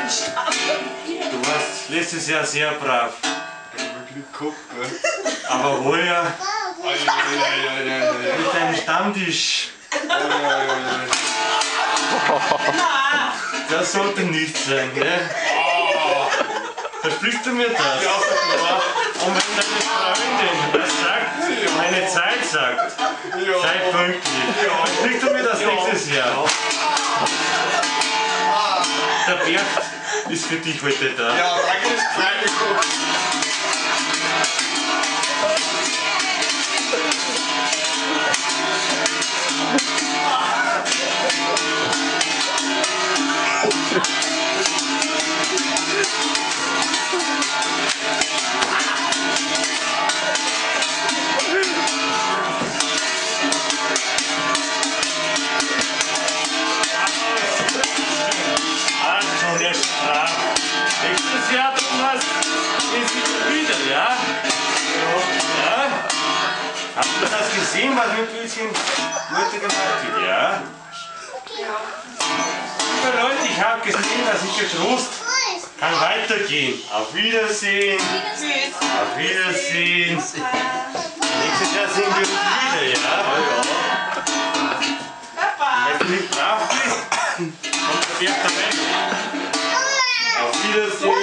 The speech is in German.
Du warst letztes Jahr sehr brav. Aber heuer mit deinem Stammtisch. Das sollte nicht sein, ne? Versprichst du mir das? Und wenn deine Freundin das sagt, meine Zeit sagt, sei pünktlich. Versprichst du mir das nächstes Jahr? Der Berg ist für dich heute da. Ja, danke, das freut mich gut. Nächstes Jahr, Thomas, ist wieder, ja? Ja? Habt ihr das gesehen, was mit Bildchen heute gemacht wird, ja? Liebe Leute, ich habe gesehen, dass ich getrost kann weitergehen. Auf Wiedersehen. Auf Wiedersehen. Nächstes Jahr sehen wir uns wieder, ja? Wenn du nicht brav bist, kommt der Berg dabei. Auf Wiedersehen.